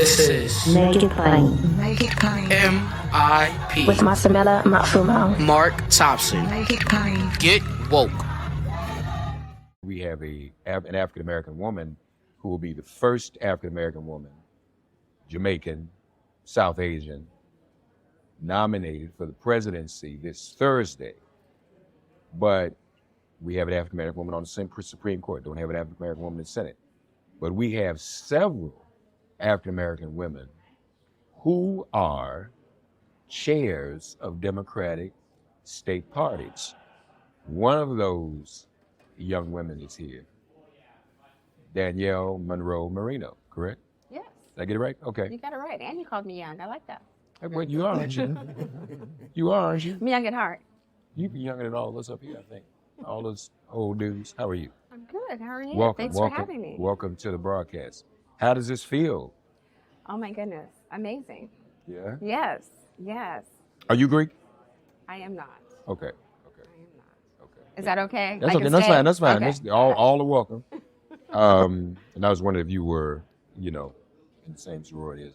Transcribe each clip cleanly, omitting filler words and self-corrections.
This is Make it plain. Make it plain. MIP With Masamela Matfumo. Mark Thompson. Make it plain. Get woke. We have an African-American woman who will be the first African-American woman, Jamaican, South Asian, nominated for the presidency this Thursday. But we have an African-American woman on the Supreme Court. Don't have an African-American woman in the Senate. But we have several African-American women who are chairs of Democratic state parties. One of those young women is here, Daniele Monroe-Moreno, correct? Yes. Did I get it right? Okay. You got it right. And you called me young. I like that. Well, you are, aren't you? You are, aren't you? I'm young at heart. You be younger than all of us up here, I think. All those old dudes. How are you? I'm good. How are you? Welcome, Thanks welcome, for having me. welcome to the broadcast. How does this feel? Oh, my goodness. Amazing. Yeah. Yes. Yes. Are you Greek? I am not. Okay. I am not. Okay. Is that okay? That's I okay. can That's stay? fine. That's fine. Okay. That's all are welcome. And I was wondering if you were, in the same sorority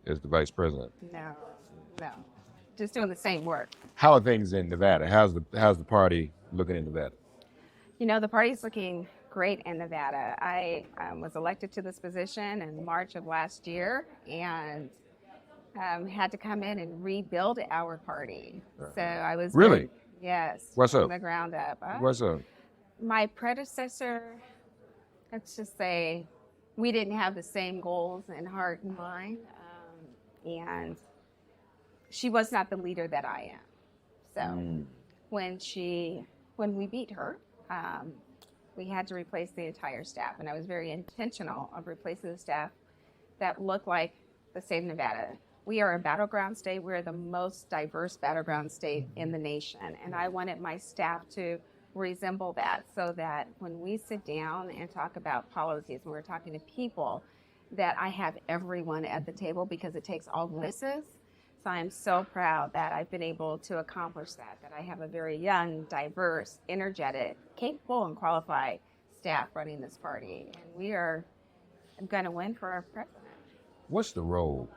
as the vice president. No. Just doing the same work. How are things in Nevada? How's the party looking in Nevada? The party's looking great in Nevada. I was elected to this position in March of last year and had to come in and rebuild our party. So I was Really? Yes. What's up? From the ground up. What's up? My predecessor, let's just say, we didn't have the same goals in heart and mind, and she was not the leader that I am. So when we beat her, we had to replace the entire staff, and I was very intentional of replacing the staff that looked like the state of Nevada. We are a battleground state. We're the most diverse battleground state in the nation, and I wanted my staff to resemble that so that when we sit down and talk about policies, when we're talking to people, that I have everyone at the table because it takes all voices. So I'm so proud that I've been able to accomplish that I have a very young, diverse, energetic, capable, and qualified staff running this party. And we are going to win for our president. What's the role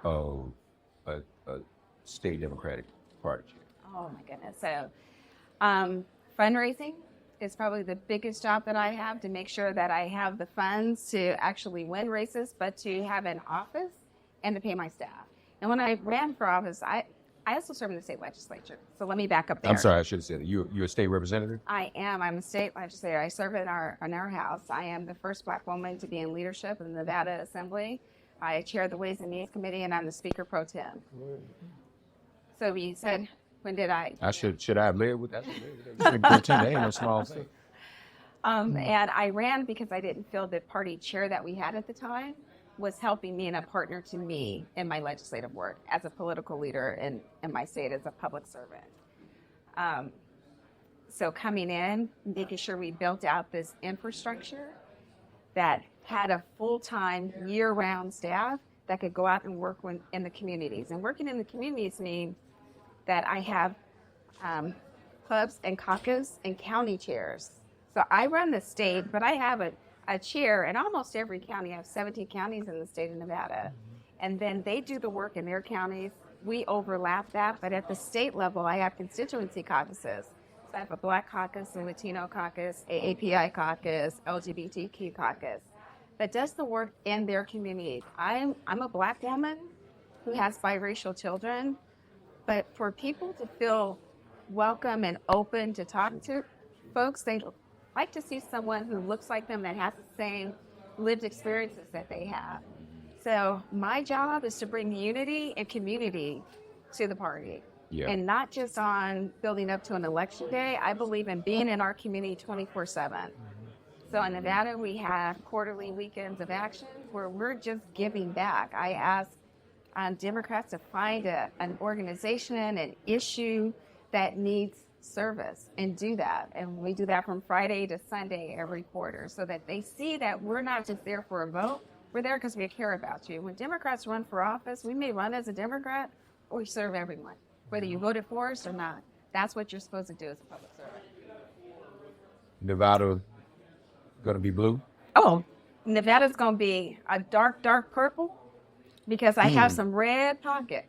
of a state Democratic Party chair? Oh, my goodness. So fundraising is probably the biggest job that I have, to make sure that I have the funds to actually win races, but to have an office and to pay my staff. And when I ran for office, I also serve in the state legislature. So let me back up there. I'm sorry, I should have said it. You're a state representative? I am. I'm a state legislator. I serve in our house. I am the first Black woman to be in leadership in the Nevada Assembly. I chair the Ways and Means Committee, and I'm the Speaker Pro Tem. So you said, when did I should I have led with that? That ain't no small thing. And I ran because I didn't feel the party chair that we had at the time was helping me and a partner to me in my legislative work as a political leader in my state as a public servant. So coming in, making sure we built out this infrastructure that had a full-time, year-round staff that could go out and work in the communities. And working in the communities means that I have clubs and caucus and county chairs. So I run the state, but I have a chair in almost every county. I have 17 counties in the state of Nevada. And then they do the work in their counties. We overlap that, but at the state level, I have constituency caucuses. So I have a Black caucus, a Latino caucus, AAPI caucus, LGBTQ caucus that does the work in their communities. I'm a Black woman who has biracial children, but for people to feel welcome and open to talk to folks, they like to see someone who looks like them, that has the same lived experiences that they have. So my job is to bring unity and community to the party. Yeah. And not just on building up to an election day. I believe in being in our community 24/7. So in Nevada, we have quarterly weekends of action where we're just giving back. I ask Democrats to find an organization, an issue that needs service, and do that. And we do that from Friday to Sunday every quarter, so that they see that we're not just there for a vote. We're there because we care about you. When Democrats run for office, we may run as a Democrat, or we serve everyone, whether you voted for us or not. That's what you're supposed to do as a public servant. Nevada going to be blue? Oh, Nevada's going to be a dark, dark purple because I have some red pockets,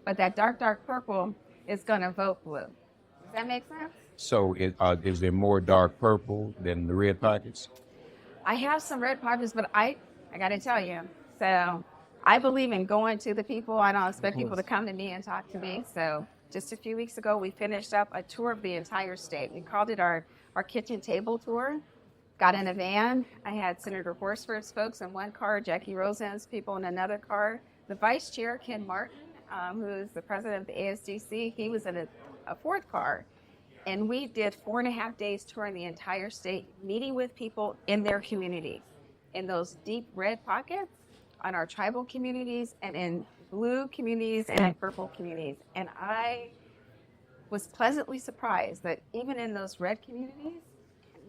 but that dark, dark purple is going to vote blue. Does that make sense? So is there more dark purple than the red pockets? I have some red pockets, but I got to tell you, so I believe in going to the people. I don't expect people to come to me and talk to me. So just a few weeks ago, we finished up a tour of the entire state. We called it our kitchen table tour. Got in a van. I had Senator Horsford's folks in one car, Jackie Rosen's people in another car. The vice chair, Ken Martin, who is the president of the ASDC, he was in a fourth car. And we did 4.5 days touring the entire state, meeting with people in their communities, in those deep red pockets, on our tribal communities, and in blue communities and in purple communities. And I was pleasantly surprised that even in those red communities,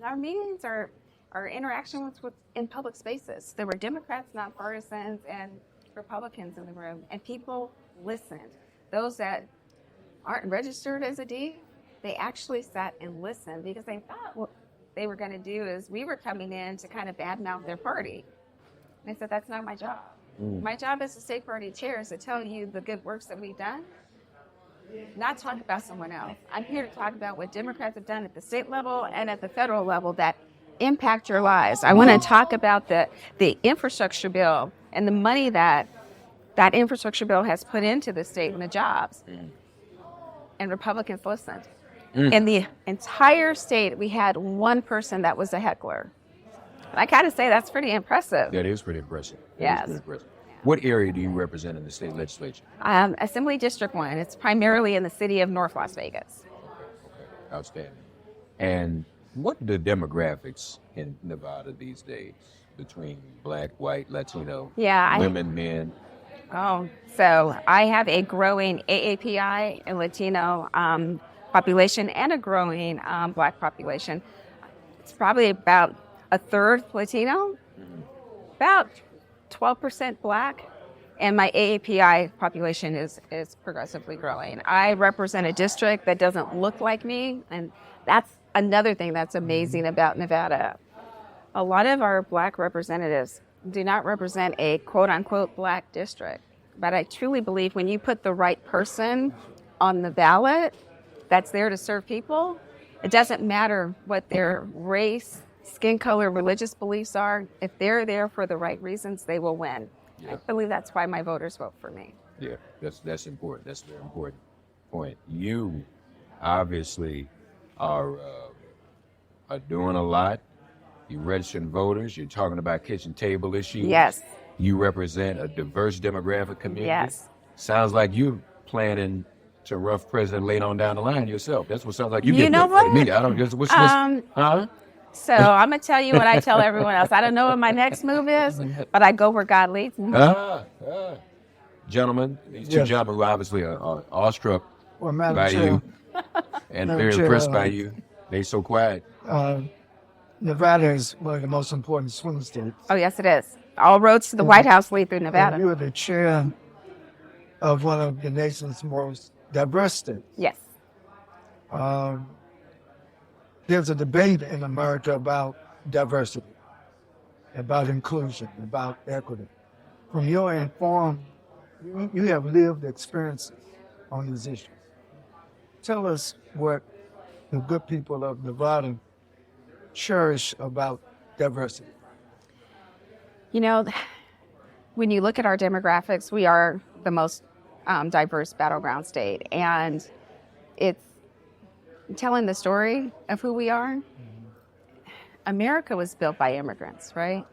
our meetings, our interaction was in public spaces. There were Democrats, nonpartisans, and Republicans in the room, and people listened. Those that aren't registered as a D, they actually sat and listened because they thought what they were going to do is we were coming in to kind of badmouth their party. And I said, that's not my job. My job as a state party chair is to tell you the good works that we've done, not talk about someone else. I'm here to talk about what Democrats have done at the state level and at the federal level that impact your lives. I want to talk about the infrastructure bill and the money that infrastructure bill has put into the state and the jobs. And Republicans listened. In the entire state, we had one person that was a heckler. And I gotta say, that's pretty impressive. That is pretty impressive. Yes. Pretty impressive. What area do you represent in the state legislature? Assembly District 1. It's primarily in the city of North Las Vegas. Okay. Outstanding. And what are the demographics in Nevada these days between Black, white, Latino, women, men? Oh, so I have a growing AAPI and Latino population and a growing Black population. It's probably about a third Latino, about 12% Black, and my AAPI population is progressively growing. I represent a district that doesn't look like me, and that's another thing that's amazing about Nevada. A lot of our Black representatives do not represent a quote-unquote Black district, but I truly believe when you put the right person on the ballot that's there to serve people, it doesn't matter what their race, skin color, religious beliefs are. If they're there for the right reasons, they will win. I believe that's why my voters vote for me. Yeah, that's important. That's a very important point. You obviously are doing a lot. You're registering voters. You're talking about kitchen table issues. Yes. You represent a diverse demographic community. Yes. Sounds like you're planning to rough president late on down the line yourself. That's what sounds like you You get know for what? me. I don't just huh? So I'm going to tell you what I tell everyone else. I don't know what my next move is, but I go where God leads me. Gentlemen, these two gentlemen who obviously are awestruck Madam by Chair, you and very impressed by you. They so quiet. Nevada is one of the most important swing states. Oh, yes, it is. All roads to the White House lead through Nevada. And you are the chair of one of the nation's most diverse states. Yes. There's a debate in America about diversity, about inclusion, about equity. From your informed, you have lived experiences on these issues. Tell us what the good people of Nevada cherish about diversity. You know, when you look at our demographics, we are the most diverse battleground state. And it's telling the story of who we are. America was built by immigrants, right?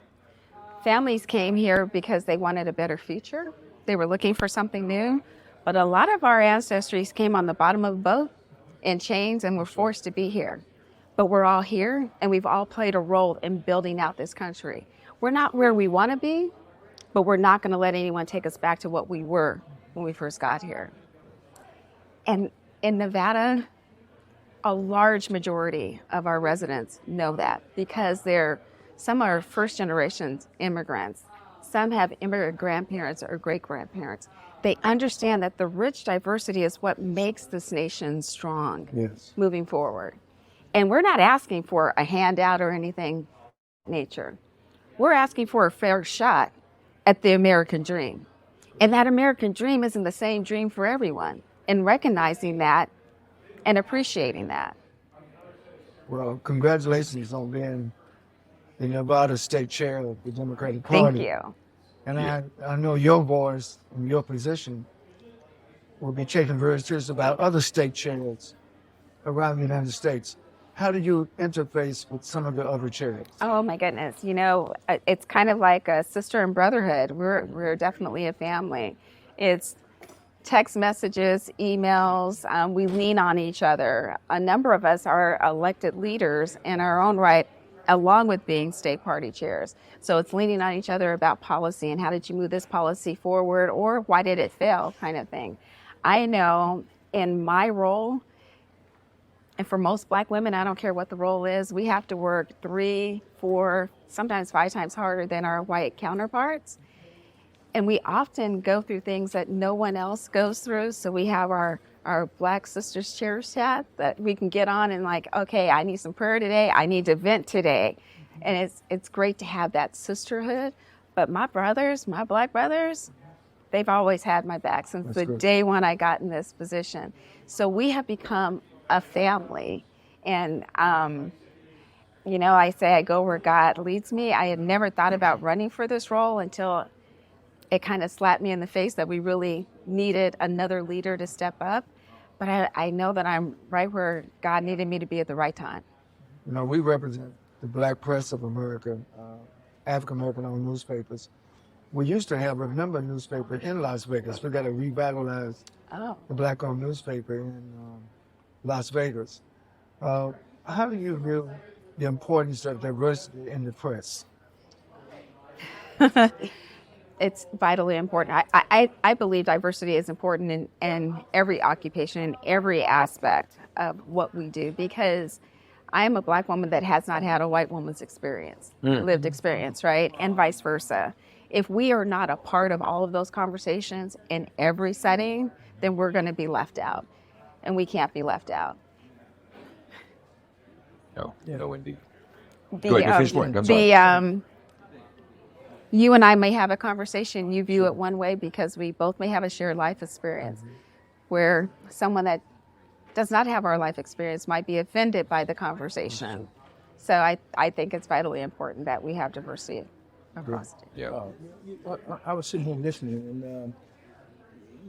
Families came here because they wanted a better future. They were looking for something new. But a lot of our ancestries came on the bottom of a boat in chains and were forced to be here. But we're all here, and we've all played a role in building out this country. We're not where we want to be, but we're not going to let anyone take us back to what we were when we first got here. And in Nevada, a large majority of our residents know that because some are first generation immigrants. Some have immigrant grandparents or great grandparents. They understand that the rich diversity is what makes this nation strong moving forward. And we're not asking for a handout or anything nature. we're asking for a fair shot at the American dream. And that American dream isn't the same dream for everyone. And recognizing that and appreciating that. Well, congratulations on being the Nevada State Chair of the Democratic Thank Party. you. And I know your voice and your position will be taken very serious about other state chairs around the United States. How do you interface with some of the other chairs? Oh my goodness. You know, it's kind of like a sister and brotherhood. We're definitely a family. It's text messages, emails. We lean on each other. A number of us are elected leaders in our own right, along with being state party chairs. So it's leaning on each other about policy and how did you move this policy forward, or why did it fail, kind of thing. I know in my role, and for most Black women, I don't care what the role is, we have to work 3, 4, sometimes 5 times harder than our white counterparts. And we often go through things that no one else goes through. So we have our Black Sisters Chair chat that we can get on and like, okay, I need some prayer today. I need to vent today. And it's great to have that sisterhood. But my brothers, my Black brothers, they've always had my back since the day when I got in this position. So we have become a family. And, you know, I say I go where God leads me. I had never thought about running for this role until it kind of slapped me in the face that we really needed another leader to step up. But I know that I'm right where God needed me to be at the right time. You know, we represent the Black press of America, African-American owned newspapers. We used to have a number newspaper in Las Vegas. We got to revitalize the Black-owned newspaper in Las Vegas. How do you view the importance of diversity in the press? It's vitally important. I believe diversity is important in every occupation, in every aspect of what we do, because I am a Black woman that has not had a white woman's experience, lived experience, right? And vice versa. If we are not a part of all of those conversations in every setting, then we're going to be left out. And we can't be left out. No, indeed. Go ahead, finish point. I'm sorry. You and I may have a conversation, you view it one way because we both may have a shared life experience, where someone that does not have our life experience might be offended by the conversation. So I think it's vitally important that we have diversity across it. Yeah. I was sitting here listening, and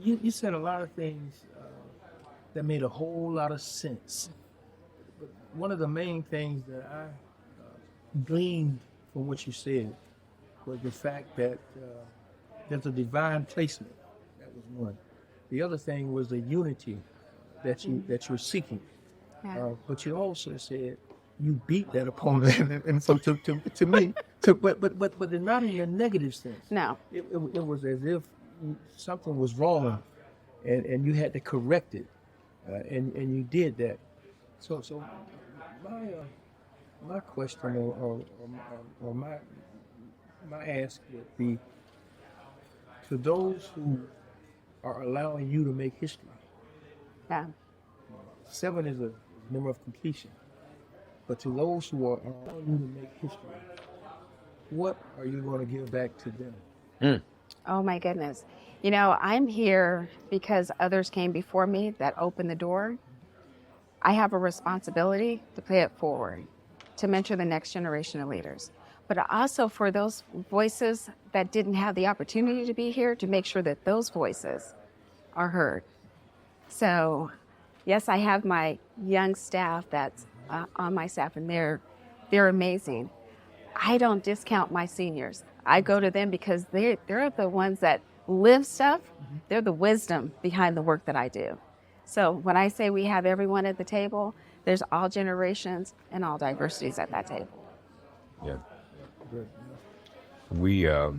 you said a lot of things that made a whole lot of sense. But one of the main things that I gleaned from what you said was the fact that there's a divine placement. That was one. The other thing was the unity that you're seeking. Yeah. But you also said you beat that opponent, and so to me, but not in a negative sense. No. It was as if something was wrong, and you had to correct it, and you did that. So my question or my ask would be to those who are allowing you to make history. Yeah. 7 is a number of completion. But to those who are allowing you to make history, what are you going to give back to them? Oh my goodness. You know, I'm here because others came before me that opened the door. I have a responsibility to pay it forward, to mentor the next generation of leaders. But also for those voices that didn't have the opportunity to be here, to make sure that those voices are heard. So, yes, I have my young staff that's on my staff, and they're amazing. I don't discount my seniors. I go to them because they're the ones that live stuff. They're the wisdom behind the work that I do. So when I say we have everyone at the table, there's all generations and all diversities at that table. Yeah. We're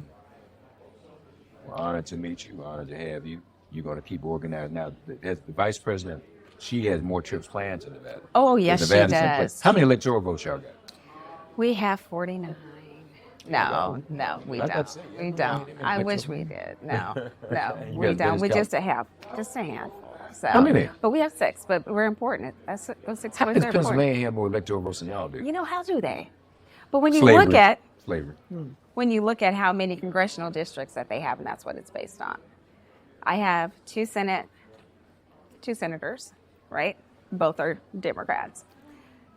honored to meet you, honored to have you. You're going to keep organizing. Now, as the vice president, she has more trips planned to Nevada. Oh, yes, she does. How many electoral votes y'all got? We have 49. No, we don't. We don't. I wish we did. No, we don't. We just a handful. So, how many? But we have 6, but we're important. Those 6 How votes does are important. Pennsylvania have more electoral votes than y'all do? You know, how do they? But when you Slavery. look at Slavery. When you look at how many congressional districts that they have, and that's what it's based on. I have two senators, right? Both are Democrats.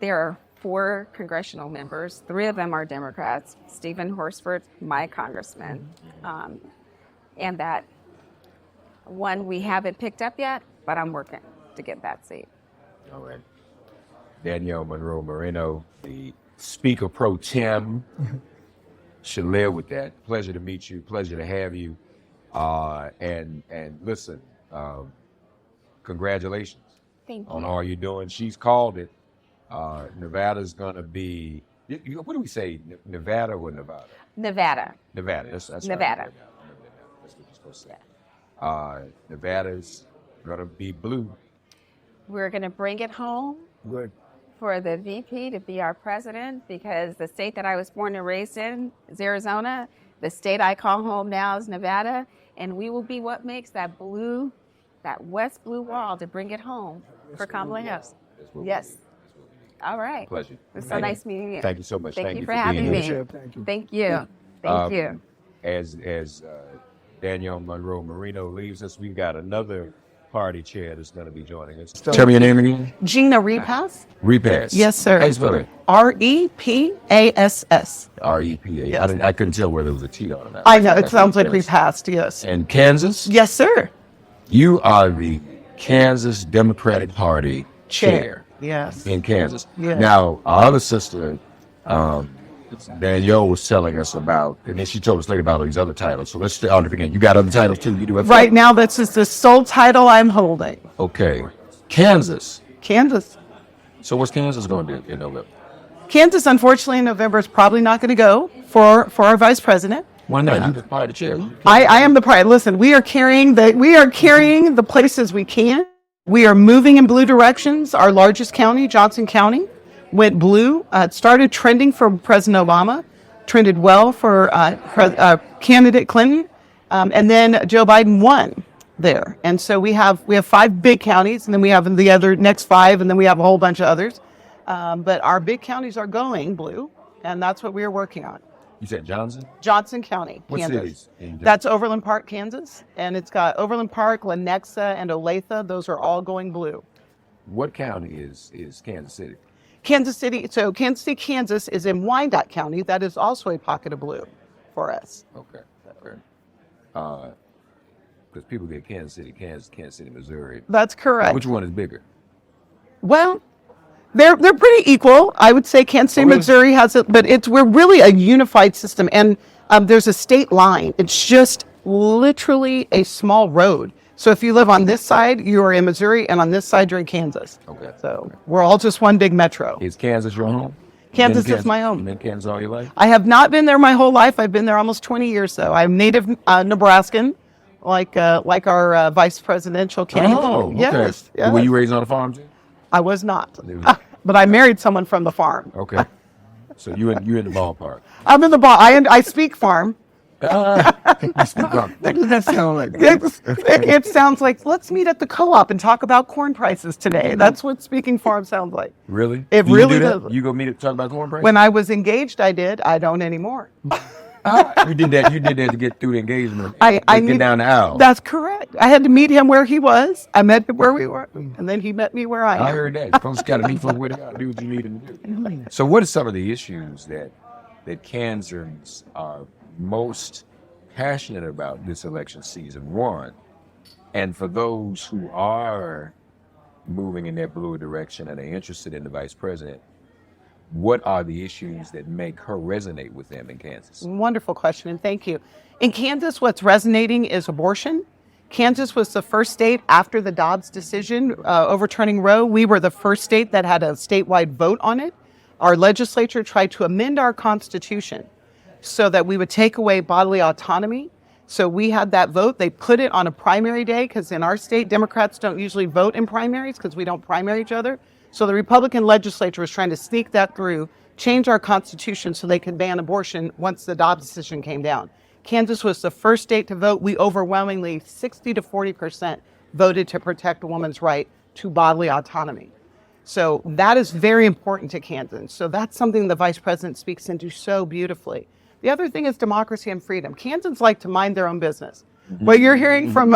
There are 4 congressional members. 3 of them are Democrats. Stephen Horsford, my congressman, and that one we haven't picked up yet, but I'm working to get that seat. All right. Danielle Monroe-Moreno, the Speaker Pro Tem, should live with that. Pleasure to meet you. Pleasure to have you. And listen, congratulations Thank you. on all you're doing. She's called it. Nevada's going to be, what do we say, Nevada or Nevada? Nevada. Nevada. That's Nevada. Right. That's what you're supposed to say. Nevada's going to be blue. We're going to bring it home Good. for the VP to be our president, because the state that I was born and raised in is Arizona. The state I call home now is Nevada, and we will be what makes that blue, that West blue wall to bring it home for Kamala Harris. Yes. All right. Pleasure. It's so nice meeting you. Thank you so much. Thank you for being having here. me. Thank you. Thank you. Thank you. As Danielle Monroe-Moreno leaves us, we've got another party chair that's going to be joining us. Tell me your name again. Jeanna Repass? Repass. Yes, sir. How you spell it? Repass. R-E-P-A. Yes. I couldn't tell whether it was a T on it. I know, it sounds like repassed, yes. And Kansas? Yes, sir. You are the Kansas Democratic Party chair Yes. in Kansas. Yes. Now, our other sister, Danielle, was telling us about, and then she told us later about all these other titles. So let's start again. You got other titles too? You do have Right now, this is the sole title I'm holding. Okay. Kansas. Kansas. So what's Kansas going to do in November? Kansas, unfortunately, in November is probably not going to go for our vice president. Why not? You're the party chair. I am the pride. Listen, we are carrying the places we can. We are moving in blue directions. Our largest county, Johnson County, went blue. It started trending for President Obama, trended well for candidate Clinton, and then Joe Biden won there. And so we have 5 big counties, and then we have the other next 5, and then we have a whole bunch of others. But our big counties are going blue, and that's what we are working on. You said Johnson? Johnson County, What Kansas. cities? That's Overland Park, Kansas, and it's got Overland Park, Lenexa, and Olathe. Those are all going blue. What county is Kansas City? Kansas City, so Kansas City, Kansas is in Wyandotte County. That is also a pocket of blue for us. Okay. Because people get Kansas City, Missouri. That's correct. Which one is bigger? Well, they're pretty equal. I would say Kansas City, really? Missouri has it, but we're really a unified system, and there's a state line. It's just literally a small road. So if you live on this side, you are in Missouri, and on this side, you're in Kansas. Okay. So we're all just one big metro. Is Kansas your home? Kansas is my home. You've been in Kansas all your life? I have not been there my whole life. I've been there almost 20 years, though. I'm native Nebraskan, like our vice presidential candidate. Oh, okay. Yes. Were you raised on a farm too? I was not, but I married someone from the farm. Okay. So you in the ballpark. I'm in the bar. I speak farm. What does that sound like? It sounds like, let's meet at the co-op and talk about corn prices today. That's what speaking farm sounds like. Really? It Do you really do that? does. You go meet to talk about corn prices? When I was engaged, I did. I don't anymore. You did that to get through the engagement. I get need- down the aisle. That's correct. I had to meet him where he was. I met him where we were, and then he met me where I am. I heard that. Folks got to meet folks where they got to do what you need them to do. So what are some of the issues that Kansans are most passionate about this election season? One, and for those who are moving in that blue direction and are interested in the vice president, what are the issues that make her resonate with them in Kansas? Wonderful question, and thank you. In Kansas, what's resonating is abortion. Kansas was the first state after the Dobbs decision overturning Roe. We were the first state that had a statewide vote on it. Our legislature tried to amend our constitution so that we would take away bodily autonomy. So we had that vote. They put it on a primary day because in our state, Democrats don't usually vote in primaries because we don't primary each other. So the Republican legislature was trying to sneak that through, change our constitution so they could ban abortion once the Dobbs decision came down. Kansas was the first state to vote. We overwhelmingly, 60 to 40%, voted to protect a woman's right to bodily autonomy. So that is very important to Kansans. So that's something the vice president speaks into so beautifully. The other thing is democracy and freedom. Kansans like to mind their own business. What you're hearing from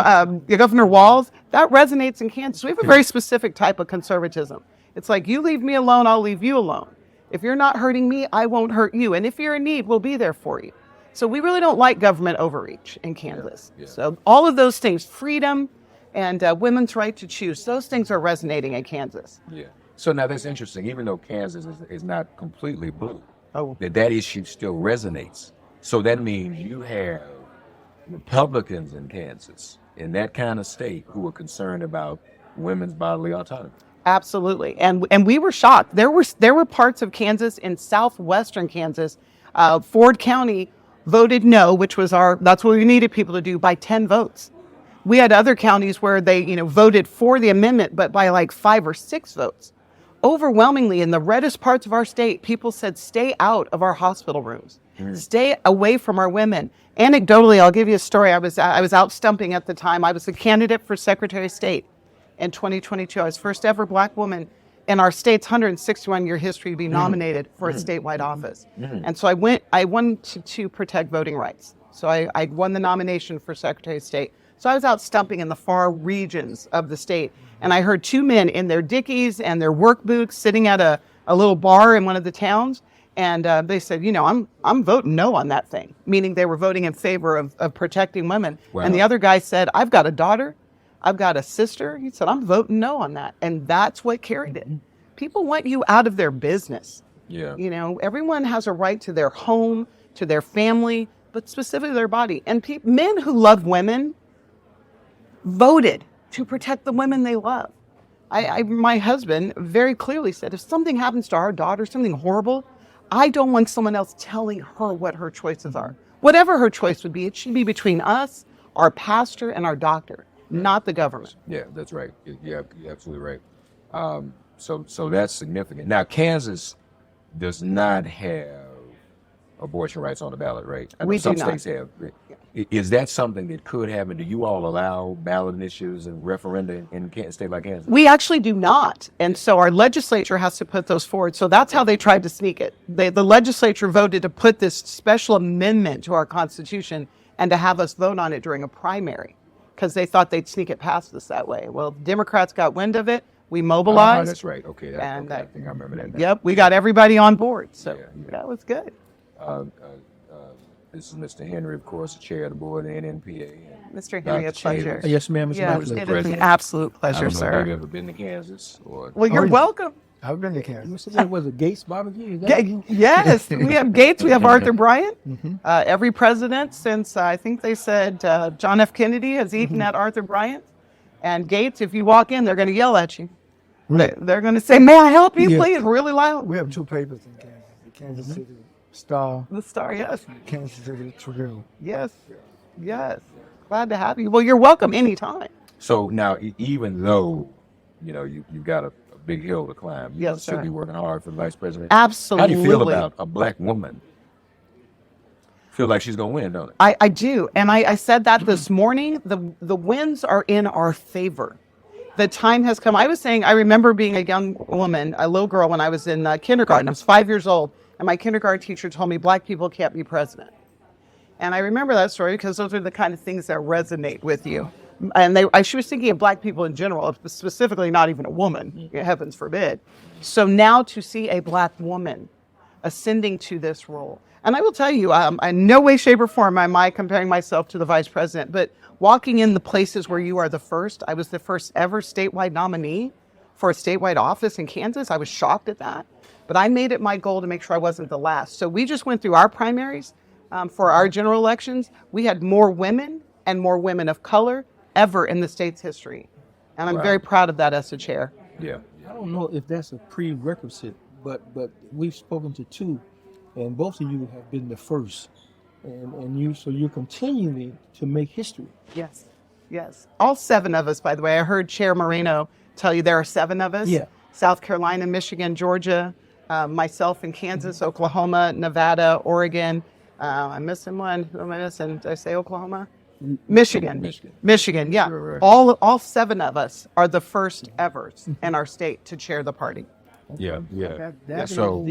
Governor Walz, that resonates in Kansas. We have a very specific type of conservatism. It's like, you leave me alone, I'll leave you alone. If you're not hurting me, I won't hurt you. And if you're in need, we'll be there for you. So we really don't like government overreach in Kansas. So all of those things, freedom and women's right to choose, those things are resonating in Kansas. Yeah. So now that's interesting. Even though Kansas is not completely blue, Oh. that issue still resonates. So that means you have Republicans in Kansas, in that kind of state, who are concerned about women's bodily autonomy. Absolutely, and we were shocked. There were parts of Kansas, in southwestern Kansas, Ford County voted no, which was that's what we needed people to do, by 10 votes. We had other counties where they voted for the amendment, but by like 5 or 6 votes. Overwhelmingly, in the reddest parts of our state, people said, stay out of our hospital rooms, stay away from our women. Anecdotally, I'll give you a story. I was out stumping at the time. I was a candidate for Secretary of State in 2022. I was first ever Black woman in our state's 161-year history to be nominated for a statewide office. And so I wanted to protect voting rights. So I won the nomination for Secretary of State. So I was out stumping in the far regions of the state, and I heard 2 men in their Dickies and their work boots sitting at a little bar in one of the towns, and they said, I'm voting no on that thing, meaning they were voting in favor of protecting women. Wow. And the other guy said, I've got a daughter, I've got a sister. He said, I'm voting no on that. And that's what carried it. People want you out of their business. Yeah. Everyone has a right to their home, to their family, but specifically their body. And men who love women voted to protect the women they love. My husband very clearly said, if something happens to our daughter, something horrible, I don't want someone else telling her what her choices are. Whatever her choice would be, it should be between us, our pastor, and our doctor, not the government. Yeah, that's right. You're absolutely right. So that's significant. Now, Kansas does not have abortion rights on the ballot, right? I know We some do not. states have. Is that something that could happen? Do you all allow ballot initiatives and referenda in a state like Kansas? We actually do not. And so our legislature has to put those forward. So that's how they tried to sneak it. The legislature voted to put this special amendment to our Constitution and to have us vote on it during a primary because they thought they'd sneak it past us that way. Well, Democrats got wind of it. We mobilized. That's right. Okay. And I think I remember that now. Yep, we got everybody on board. So Yeah. that was good. This is Mr. Henry, of course, the chair of the board of the NNPA. And Mr. Henry, a Dr. pleasure. Chavis. Yes, ma'am. It's my Yes, pleasure. it is an President. absolute I pleasure, don't know if you've sir. ever been to Kansas or. Well, you're yeah. welcome. I've been to Kansas. Was it Gates Barbecue? Is that Yes, we have Gates, we have Arthur Bryant. Every president since, I think they said John F. Kennedy has eaten at Arthur Bryant. And Gates, if you walk in, they're going to yell at you. They're going to say, may I help you, Yeah. please, really loud. We have 2 papers in Kansas: the Kansas City Star, The Star, yes. and the Kansas City Tribune. Yes, yes. Glad to have you. Well, you're welcome anytime. So now, even though, you've got a big hill to climb, you Yes, still sir. be working hard for the vice president. Absolutely. How do you feel about a Black woman? Feel like she's going to win, don't it? I do. And I said that this morning. The winds are in our favor. The time has come. I remember being a young woman, a little girl, when I was in kindergarten. I was 5 years old, and my kindergarten teacher told me Black people can't be president. And I remember that story because those are the kind of things that resonate with you. And she was thinking of Black people in general, specifically not even a woman, heavens forbid. So now to see a Black woman ascending to this role. And I will tell you, in no way, shape, or form am I comparing myself to the vice president, but walking in the places where you are the first, I was the first ever statewide nominee for a statewide office in Kansas. I was shocked at that, but I made it my goal to make sure I wasn't the last. So we just went through our primaries for our general elections. We had more women and more women of color ever in the state's history. And I'm Wow. very proud of that as a chair. Yeah. I don't know if that's a prerequisite, but we've spoken to 2, and both of you have been the first, and you're continuing to make history. Yes, yes. All 7 of us, by the way. I heard Chair Moreno tell you there are 7 of us. Yeah. South Carolina, Michigan, Georgia, myself in Kansas, Oklahoma, Nevada, Oregon. I'm missing one. Who am I missing? Did I say Oklahoma? Michigan. Michigan, yeah. Right. All 7 of us are the first evers in our state to chair the party. Yeah. That is So-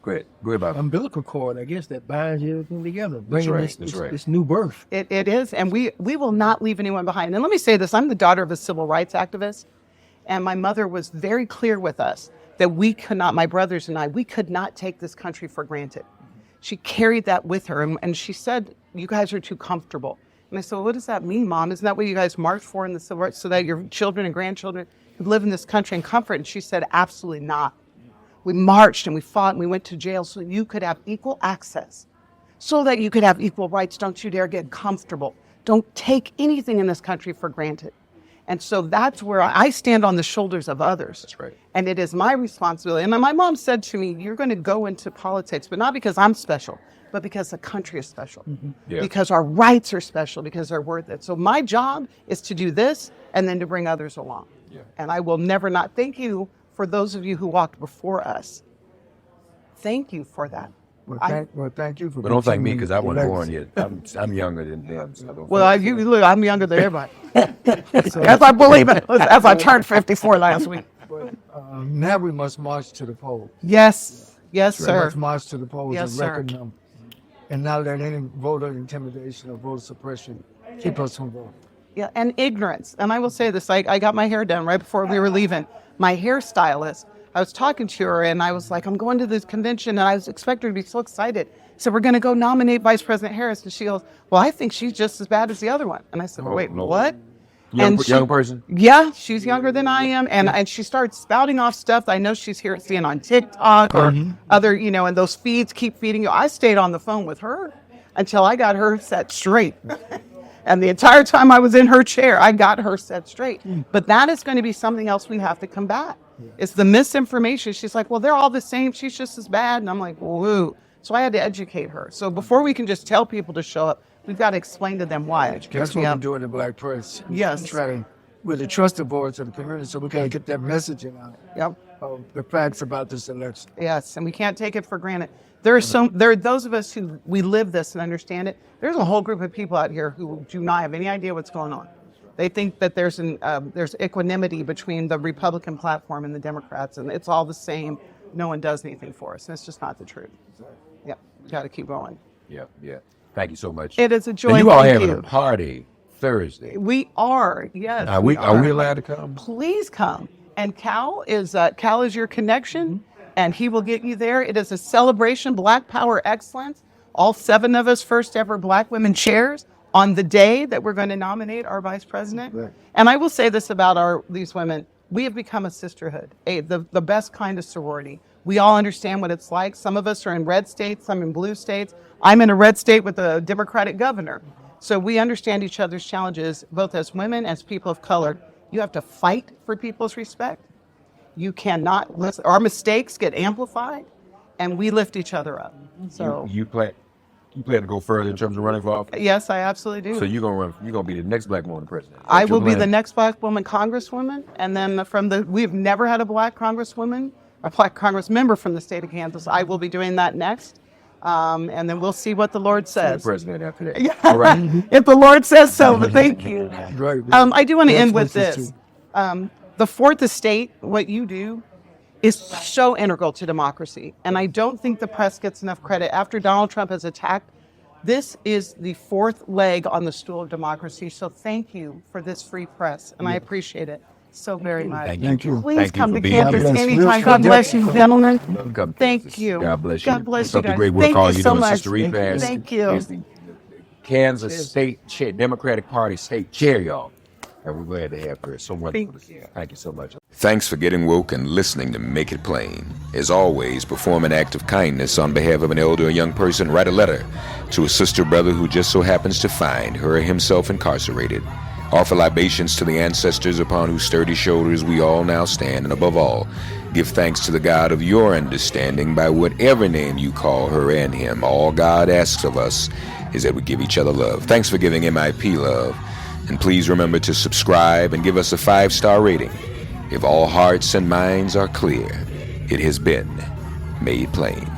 Go ahead, Bob. umbilical cord, I guess, that binds everything together, That's bringing right. That's right. this new birth. It is, and we will not leave anyone behind. And let me say this, I'm the daughter of a civil rights activist, and my mother was very clear with us that we could not, my brothers and I, we could not take this country for granted. She carried that with her, and she said, you guys are too comfortable. And I said, well, what does that mean, Mom? Isn't that what you guys marched for in the civil rights, so that your children and grandchildren could live in this country in comfort? And she said, absolutely not. We marched and we fought and we went to jail so you could have equal access, so that you could have equal rights. Don't you dare get comfortable. Don't take anything in this country for granted. And so that's where I stand on the shoulders of others. That's right. And it is my responsibility. And my mom said to me, you're going to go into politics, but not because I'm special, but because the country is special. Yeah. Because our rights are special, because they're worth it. So my job is to do this and then to bring others along. Yeah. And I will never not thank you for those of you who walked before us. Thank you for that. Well, thank you for. But don't thank me continuing because I wasn't the born legacy. yet. I'm younger than them. So don't Well, thank look, I'm younger than everybody. As I believe it, as I turned 54 last week. Now we must march to the polls. Yes, yes, We sir. must march to the polls Yes, in sir. record numbers, and not let any voter intimidation or voter suppression keep us from voting. Yeah, and ignorance. And I will say this, I got my hair done right before we were leaving. My hairstylist, I was talking to her and I was like, I'm going to this convention, and I was expecting her to be so excited. So we're going to go nominate Vice President Harris. And she goes, well, I think she's just as bad as the other one. And I said, Oh, wait, no. what? Young And she- person? Yeah, she's younger than I am. And she started spouting off stuff I know she's seeing on TikTok or other, and those feeds keep feeding you. I stayed on the phone with her until I got her set straight. And the entire time I was in her chair, I got her set straight. But that is going to be something else we have to combat. It's the misinformation. She's like, well, they're all the same. She's just as bad. And I'm like, woo. So I had to educate her. So before we can just tell people to show up, we've got to explain to them why. That's what we do in the Black press. Yes. We're the trusted voice of the community, so we got to get that messaging out Yep. of the facts about this election. Yes, and we can't take it for granted. There are those of us who we live this and understand it. There's a whole group of people out here who do not have any idea what's going on. They think that there's equanimity between the Republican platform and the Democrats, and it's all the same. No one does anything for us, and it's just not the truth. Yep, got to keep going. Yeah. Thank you so much. It is a joy. And you all Thank having you. a party Thursday. We are, yes. Are we allowed to come? Please come. And Cal is your connection, and he will get you there. It is a celebration, Black Power excellence. All 7 of us first ever Black women chairs on the day that we're going to nominate our vice president. Right. And I will say this about these women. We have become a sisterhood, the best kind of sorority. We all understand what it's like. Some of us are in red states, some in blue states. I'm in a red state with a Democratic governor. So we understand each other's challenges, both as women, as people of color. You have to fight for people's respect. You cannot let our mistakes get amplified, and we lift each other up. So You plan to go further in terms of running for office? yes, I absolutely do. So you're gonna be the next Black woman president? I will be the next Black woman congresswoman, and then we've never had a Black congresswoman, a Black congress member from the state of Kansas. I will be doing that next, and then we'll see what the Lord says. President after that. Yeah. All right. If the Lord says so, but thank you. Right. I do want to end with That's this. too. The fourth estate, what you do, is so integral to democracy. And I don't think the press gets enough credit. After Donald Trump has attacked, this is the 4th leg on the stool of democracy. So thank you for this free press. And I appreciate it so very much. Thank you. Please Thank you come for to being campus here. anytime. God bless you, gentlemen. Come to Thank Kansas. you. God bless you. God bless Keep you up the guys. great work Thank all you you're so doing, much. Sister Repass. Thank you. Is the Kansas State Chair, Democratic Party State Chair, y'all. And we're glad to have her. So wonderful. Thank you. Thank you so much. Thanks for getting woke and listening to Make It Plain. As always, perform an act of kindness on behalf of an elder or young person. Write a letter to a sister brother who just so happens to find her or himself incarcerated. Offer libations to the ancestors upon whose sturdy shoulders we all now stand. And above all, give thanks to the God of your understanding by whatever name you call her and him. All God asks of us is that we give each other love. Thanks for giving MIP love. And please remember to subscribe and give us a 5-star rating. If all hearts and minds are clear, it has been made plain.